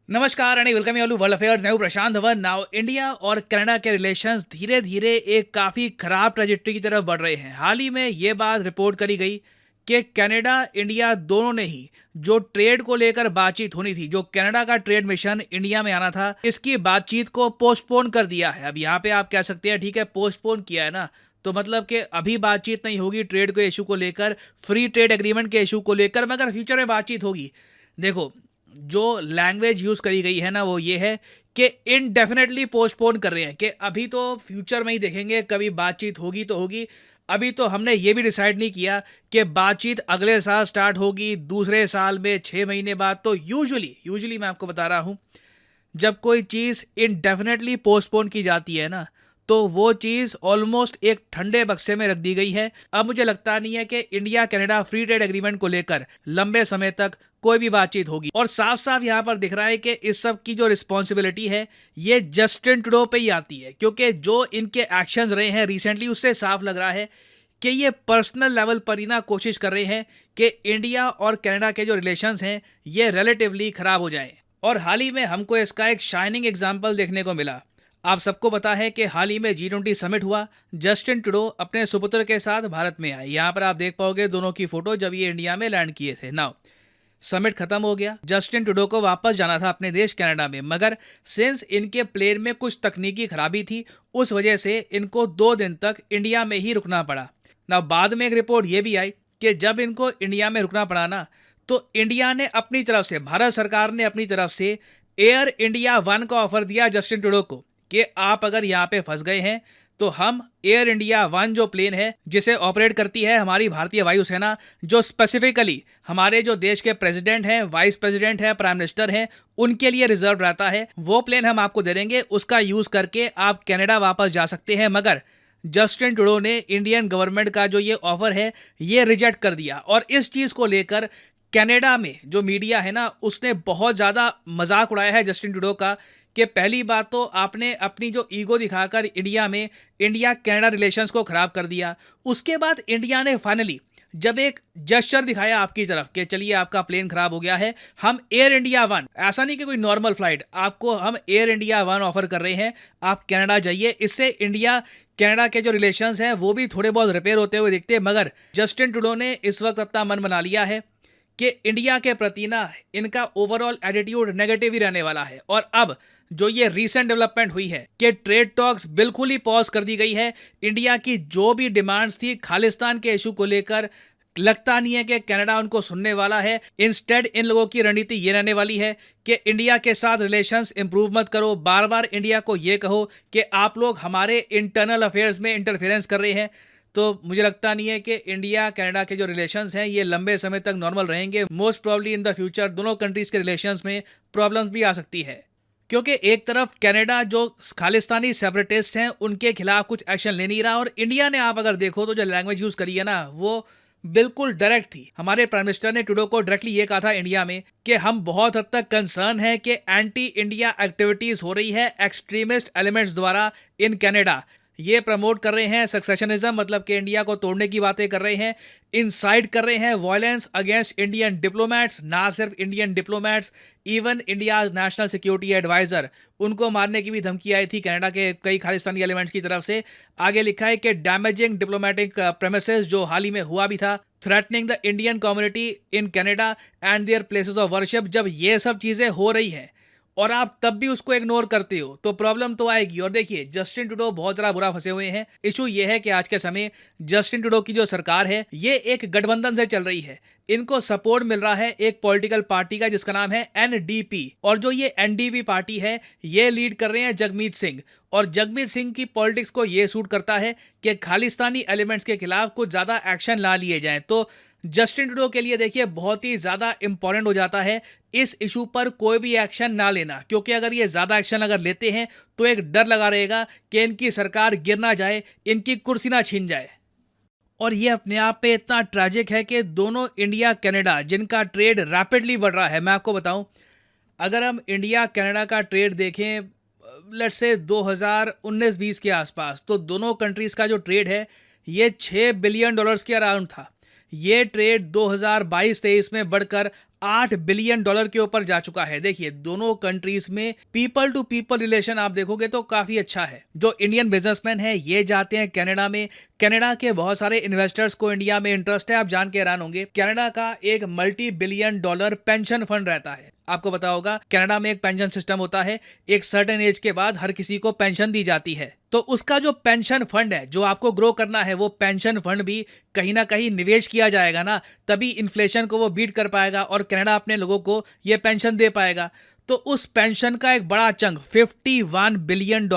नमस्कार and welcome you all world affairs. मैं हूं प्रशांत धवन। नाउ इंडिया और कनाडा के रिलेशंस धीरे धीरे एक काफ़ी खराब ट्रेजेक्टरी की तरफ बढ़ रहे हैं। हाल ही में ये बात रिपोर्ट करी गई कि कनाडा इंडिया दोनों ने ही जो ट्रेड को लेकर बातचीत होनी थी, जो कनाडा का ट्रेड मिशन इंडिया में आना था, इसकी बातचीत को पोस्टपोन कर दिया है। अब यहाँ पे आप कह सकते हैं ठीक है, पोस्टपोन किया है ना, तो मतलब कि अभी बातचीत नहीं होगी ट्रेड के इशू को लेकर, फ्री ट्रेड एग्रीमेंट के इशू को लेकर, मगर फ्यूचर में बातचीत होगी। देखो, जो लैंग्वेज यूज करी गई है ना, वो ये है कि इनडेफिनेटली पोस्टपोन कर रहे हैं, कि अभी तो फ्यूचर में ही देखेंगे, कभी बातचीत होगी तो होगी। अभी तो हमने ये भी डिसाइड नहीं किया कि बातचीत अगले साल स्टार्ट होगी, दूसरे साल में, 6 महीने बाद। तो यूजुअली मैं आपको बता रहा हूँ, जब कोई चीज़ इनडेफिनेटली पोस्टपोन की जाती है ना, तो वो चीज़ ऑलमोस्ट एक ठंडे बक्से में रख दी गई है। अब मुझे लगता नहीं है कि India Canada free trade agreement को लेकर लंबे समय तक कोई भी बातचीत होगी। और साफ साफ यहाँ पर दिख रहा है कि इस सब की जो रिस्पॉन्सिबिलिटी है, ये जस्टिन ट्रूडो पे ही आती है, क्योंकि जो इनके एक्शंस रहे हैं रिसेंटली, उससे साफ लग रहा है कि ये पर्सनल लेवल पर ही ना कोशिश कर रहे हैं कि इंडिया और कनाडा के जो रिलेशंस हैं ये रिलेटिवली खराब हो जाएं। और हाल ही में हमको इसका एक शाइनिंग एग्जाम्पल देखने को मिला। आप सबको पता है कि हाल ही में G20 समिट हुआ। जस्टिन ट्रूडो अपने सुपुत्र के साथ भारत में आए। यहाँ पर आप देख पाओगे दोनों की फोटो जब ये इंडिया में लैंड किए थे। नाउ समिट खत्म हो गया, जस्टिन ट्रूडो को वापस जाना था अपने देश कनाडा में, मगर सिंस इनके प्लेन में कुछ तकनीकी खराबी थी, उस वजह से इनको 2 दिन तक इंडिया में ही रुकना पड़ा ना। बाद में एक रिपोर्ट ये भी आई कि जब इनको इंडिया में रुकना पड़ा ना, तो इंडिया ने अपनी तरफ से, भारत सरकार ने अपनी तरफ से एयर इंडिया 1 का ऑफर दिया जस्टिन ट्रूडो को कि आप अगर यहाँ पे फंस गए हैं तो हम एयर इंडिया 1 जो प्लेन है, जिसे ऑपरेट करती है हमारी भारतीय वायुसेना, जो स्पेसिफिकली हमारे जो देश के प्रेसिडेंट हैं, वाइस प्रेसिडेंट हैं, प्राइम मिनिस्टर हैं, उनके लिए रिजर्व रहता है, वो प्लेन हम आपको दे देंगे। उसका यूज करके आप कनाडा वापस जा सकते हैं। मगर जस्टिन ट्रूडो ने इंडियन गवर्नमेंट का जो ये ऑफर है ये रिजेक्ट कर दिया। और इस चीज को लेकर कनाडा में जो मीडिया है ना, उसने बहुत ज़्यादा मजाक उड़ाया है जस्टिन ट्रूडो का, कि पहली बात तो आपने अपनी जो ईगो दिखाकर इंडिया में इंडिया कनाडा रिलेशंस को ख़राब कर दिया। उसके बाद इंडिया ने फाइनली जब एक जेस्चर दिखाया आपकी तरफ कि चलिए आपका प्लेन खराब हो गया है, हम एयर इंडिया 1, ऐसा नहीं कि कोई नॉर्मल फ्लाइट, आपको हम एयर इंडिया 1 ऑफर कर रहे हैं, आप कनाडा जाइए। इससे इंडिया कनाडा के जो रिलेशंस हैं वो भी थोड़े बहुत रिपेयर होते हुए दिखते हैं। मगर जस्टिन ट्रूडो ने इस वक्त अपना मन बना लिया है कि इंडिया के प्रति ना इनका ओवरऑल एटीट्यूड नेगेटिव ही रहने वाला है। और अब जो ये रीसेंट डेवलपमेंट हुई है कि ट्रेड टॉक्स बिल्कुल ही पॉज कर दी गई है, इंडिया की जो भी डिमांड्स थी खालिस्तान के इशू को लेकर, लगता नहीं है कि कनाडा उनको सुनने वाला है। इंस्टेड इन लोगों की रणनीति ये रहने वाली है कि इंडिया के साथ रिलेशंस इंप्रूव मत करो, बार बार इंडिया को ये कहो कि आप लोग हमारे इंटरनल अफेयर्स में इंटरफेरेंस कर रहे हैं। तो मुझे लगता नहीं है कि इंडिया कनाडा के जो रिलेशंस हैं ये लंबे समय तक नॉर्मल रहेंगे। Most probably in the future दोनों कंट्रीज के रिलेशंस में प्रॉब्लम्स भी आ सकती है, क्योंकि एक तरफ कनाडा जो खालिस्तानी सेपरेटिस्ट हैं उनके खिलाफ कुछ एक्शन ले नहीं रहा, और इंडिया ने आप अगर देखो तो जो लैंग्वेज यूज करी है ना, वो बिल्कुल डायरेक्ट थी। हमारे प्राइम मिनिस्टर ने ट्रूडो को डायरेक्टली ये कहा था इंडिया में कि हम बहुत हद तक कंसर्न है कि एंटी इंडिया एक्टिविटीज हो रही है एक्सट्रीमिस्ट एलिमेंट्स द्वारा इन कनाडा। ये प्रमोट कर रहे हैं सक्सेशनिज्म, मतलब कि इंडिया को तोड़ने की बातें कर रहे हैं, इंसाइट कर रहे हैं वायलेंस अगेंस्ट इंडियन डिप्लोमेट्स। ना सिर्फ Indian diplomats, even India national security adviser, उनको मारने की भी धमकी आई थी कनाडा के कई खालिस्तानी एलिमेंट्स की तरफ से। आगे लिखा है कि डैमेजिंग डिप्लोमेटिक प्रेमिसेस, जो हाल ही में हुआ भी था, threatening the Indian community in Canada and their places of worship. जब ये सब चीज़ें हो रही हैं और आप तब भी उसको इग्नोर करते हो तो प्रॉब्लम तो आएगी। और देखिए, जस्टिन ट्रूडो बहुत ज़्यादा बुरा फंसे हुए हैं। इशू ये है कि आज के समय जस्टिन ट्रूडो की जो सरकार है ये एक गठबंधन से चल रही है। इनको सपोर्ट मिल रहा है एक पॉलिटिकल पार्टी का जिसका नाम है NDP, और जो ये NDP पार्टी है ये लीड कर रहे हैं जगमीत सिंह। और जगमीत सिंह की पॉलिटिक्स को ये सूट करता है कि खालिस्तानी एलिमेंट्स के खिलाफ कुछ ज़्यादा एक्शन ला लिए जाएं। तो जस्टिन ट्रूडो के लिए देखिए बहुत ही ज़्यादा इंपॉर्टेंट हो जाता है इस इशू पर कोई भी एक्शन ना लेना, क्योंकि अगर ये ज़्यादा एक्शन अगर लेते हैं तो एक डर लगा रहेगा कि इनकी सरकार गिर ना जाए, इनकी कुर्सी ना छीन जाए। और ये अपने आप पे इतना ट्रैजिक है कि दोनों इंडिया कनाडा जिनका ट्रेड रैपिडली बढ़ रहा है, मैं आपको बताऊं, अगर हम इंडिया कनाडा का ट्रेड देखें लेट्स से 2019-20 के आसपास, तो दोनों कंट्रीज़ का जो ट्रेड है ये $6 बिलियन के अराउंड था। ये ट्रेड 2022-23 में बढ़कर $8 बिलियन के ऊपर जा चुका है। देखिए, दोनों कंट्रीज में पीपल टू पीपल रिलेशन आप देखोगे तो काफी अच्छा है। जो इंडियन बिजनेसमैन है ये जाते हैं कनाडा में। कनाडा के बहुत सारे इन्वेस्टर्स को इंडिया में इंटरेस्ट है। आप जान के हैरान होंगे, कनाडा का एक $multi billion पेंशन फंड रहता है। आपको पता होगा कनाडा में एक पेंशन सिस्टम होता है, एक सर्टेन एज के बाद हर किसी को पेंशन दी जाती है। तो उसका जो पेंशन फंड है, जो आपको ग्रो करना है, वो पेंशन फंड भी कहीं ना कहीं निवेश किया जाएगा ना, तभी इन्फ्लेशन को वो बीट कर पाएगा और कनाडा अपने लोगों को ये पेंशन दे पाएगा। तो उस पेंशन का एक बड़ा चंक $51 बिलियन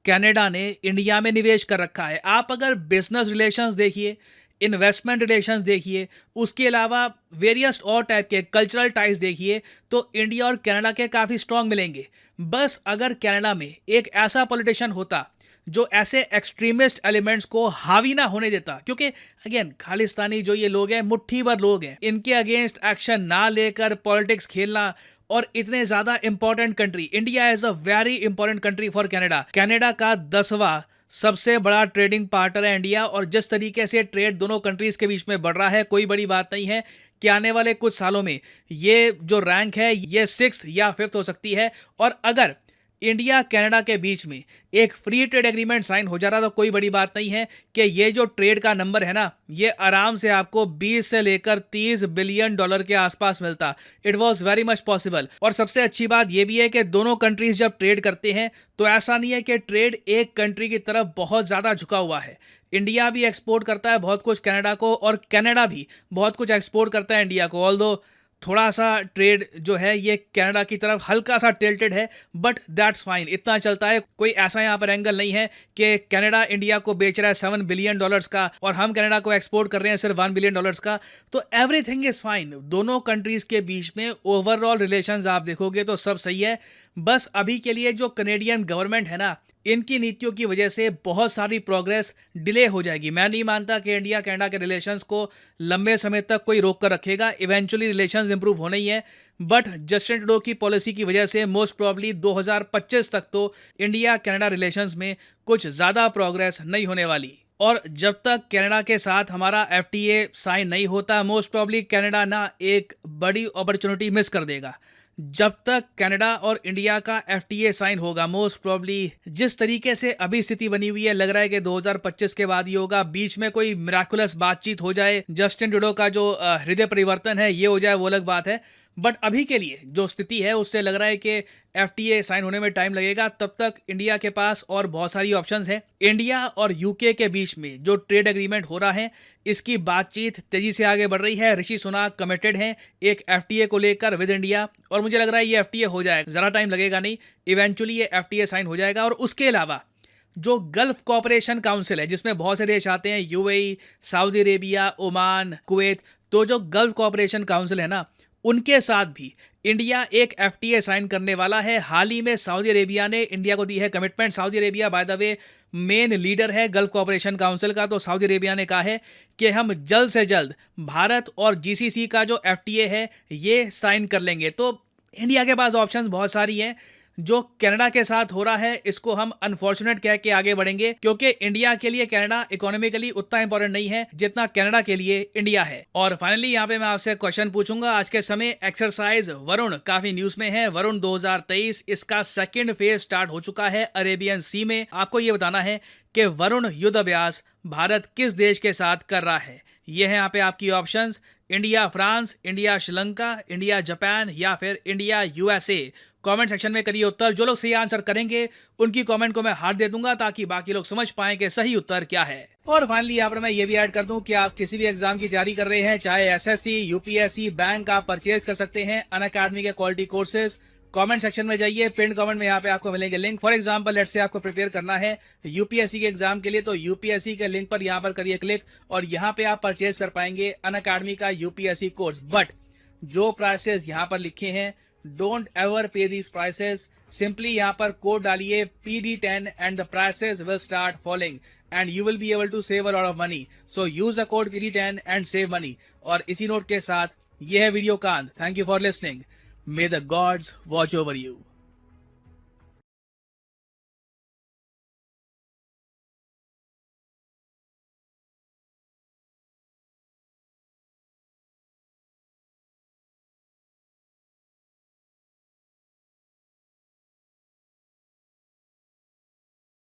कनाडा ने इंडिया में निवेश कर रखा है। आप अगर बिजनेस रिलेशंस देखिए, इन्वेस्टमेंट रिलेशंस देखिए, उसके अलावा वेरियस और टाइप के कल्चरल टाइज देखिए, तो इंडिया और कनाडा के काफ़ी स्ट्रांग मिलेंगे। बस अगर कनाडा में एक ऐसा पॉलिटिशियन होता जो ऐसे एक्सट्रीमिस्ट एलिमेंट्स को हावी ना होने देता, क्योंकि अगेन खालिस्तानी जो ये लोग हैं, मुट्ठी भर लोग हैं, इनके अगेंस्ट एक्शन ना लेकर पॉलिटिक्स खेलना, और इतने ज्यादा important country, India is a very important country for Canada. Canada का 10वां सबसे बड़ा ट्रेडिंग पार्टनर है इंडिया, और जिस तरीके से ट्रेड दोनों कंट्रीज के बीच में बढ़ रहा है, कोई बड़ी बात नहीं है कि आने वाले कुछ सालों में ये जो रैंक है ये 6th या 5th हो सकती है। और अगर इंडिया कनाडा के बीच में एक फ्री ट्रेड एग्रीमेंट साइन हो जा रहा तो कोई बड़ी बात नहीं है कि ये जो ट्रेड का नंबर है ना, ये आराम से आपको 20 से लेकर $30 बिलियन के आसपास मिलता। It was very much possible. और सबसे अच्छी बात ये भी है कि दोनों कंट्रीज जब ट्रेड करते हैं तो ऐसा नहीं है कि ट्रेड एक कंट्री की तरफ बहुत ज़्यादा झुका हुआ है। इंडिया भी एक्सपोर्ट करता है बहुत कुछ कनाडा को, और कनाडा भी बहुत कुछ एक्सपोर्ट करता है इंडिया को। ऑल्दो थोड़ा सा ट्रेड जो है ये कनाडा की तरफ हल्का सा टिल्टेड है, बट दैट्स फाइन, इतना चलता है। कोई ऐसा यहाँ पर एंगल नहीं है कि कनाडा इंडिया को बेच रहा है $7 बिलियन का और हम कनाडा को एक्सपोर्ट कर रहे हैं सिर्फ $1 बिलियन का। तो एवरीथिंग इज फाइन। दोनों कंट्रीज के बीच में ओवरऑल रिलेशंस आप देखोगे तो सब सही है। बस अभी के लिए जो कनेडियन गवर्नमेंट है ना, इनकी नीतियों की वजह से बहुत सारी प्रोग्रेस डिले हो जाएगी। मैं नहीं मानता कि इंडिया कनाडा के रिलेशंस को लंबे समय तक कोई रोक कर रखेगा। इवेंचुअली रिलेशंस इंप्रूव होने ही है, बट जस्टिन ट्रूडो की पॉलिसी की वजह से मोस्ट प्रॉब्ली 2025 तक तो इंडिया कनाडा रिलेशंस में कुछ ज़्यादा प्रोग्रेस नहीं होने वाली। और जब तक कनाडा के साथ हमारा FTA साइन नहीं होता, मोस्ट प्रॉब्ली कनाडा ना एक बड़ी अपॉर्चुनिटी मिस कर देगा। जब तक कनाडा और इंडिया का FTA साइन होगा, मोस्ट प्रॉब्ली जिस तरीके से अभी स्थिति बनी हुई है, लग रहा है कि 2025 के बाद ही होगा। बीच में कोई मिराकुलस बातचीत हो जाए, जस्टिन ट्रूडो का जो हृदय परिवर्तन है ये हो जाए, वो अलग बात है। बट अभी के लिए जो स्थिति है उससे लग रहा है कि FTA साइन होने में टाइम लगेगा। तब तक इंडिया के पास और बहुत सारी ऑप्शंस हैं। इंडिया और UK के बीच में जो ट्रेड एग्रीमेंट हो रहा है, इसकी बातचीत तेजी से आगे बढ़ रही है। ऋषि सुनाक कमिटेड हैं एक FTA को लेकर विद इंडिया, और मुझे लग रहा है ये FTA हो जाएगा, ज़रा टाइम लगेगा नहीं, इवेंचुअली ये FTA साइन हो जाएगा। और उसके अलावा जो गल्फ कोऑपरेशन काउंसिल है, जिसमें बहुत से देश आते हैं, UAE, Saudi Arabia, Oman, Kuwait, तो जो गल्फ कोऑपरेशन काउंसिल है ना, उनके साथ भी इंडिया एक FTA साइन करने वाला है। हाल ही में सऊदी अरेबिया ने इंडिया को दी है commitment. Saudi Arabia by the way main leader है गल्फ कोऑपरेशन काउंसिल का। तो सऊदी अरेबिया ने कहा है कि हम जल्द से जल्द भारत और GCC का जो FTA है ये साइन कर लेंगे। तो इंडिया के पास ऑप्शंस बहुत सारी हैं। जो कनाडा के साथ हो रहा है इसको हम अनफॉर्चुनेट कह के आगे बढ़ेंगे, क्योंकि इंडिया के लिए कनाडा इकोनॉमिकली उतना इंपॉर्टेंट नहीं है जितना कनाडा के लिए इंडिया है। और फाइनली यहाँ पे मैं आपसे क्वेश्चन पूछूंगा। आज के समय एक्सरसाइज वरुण काफी न्यूज में है। वरुण 2023 इसका सेकेंड फेज स्टार्ट हो चुका है अरेबियन सी में। आपको ये बताना है कि वरुण युद्ध अभ्यास भारत किस देश के साथ कर रहा है। ये है यहाँ पे आपकी options, India France, India Sri Lanka, India Japan या फिर इंडिया USA। कमेंट सेक्शन में करिए उत्तर। जो लोग सही आंसर करेंगे उनकी कमेंट को मैं हार्ट दे दूंगा ताकि बाकी लोग समझ पाएं कि सही उत्तर क्या है। और फाइनली यहाँ पर मैं ये भी ऐड कर दूं कि आप किसी भी एग्जाम की तैयारी कर रहे हैं, चाहे SSC, UPSC, बैंक, आप परचेज कर सकते हैं अनअकैडमी के क्वालिटी कोर्सेज। कमेंट सेक्शन में जाइए, पिन कमेंट में यहाँ पे आपको मिलेंगे link. For example let's say आपको प्रिपेयर करना है UPSC के एग्जाम के लिए, तो UPSC के लिंक पर यहाँ पर करिए क्लिक, और यहाँ पे आप परचेज कर पाएंगे अनअकैडमी का UPSC कोर्स। बट जो प्राइसेस यहाँ पर लिखे हैं, don't ever pay these prices. Simply यहाँ पर कोड डालिए PD10 and the prices will start falling and you will be able to save a lot of money. So use the code PD10 and save money. और इसी note के साथ ये है video का अंत। Thank you for listening. May the gods watch over you.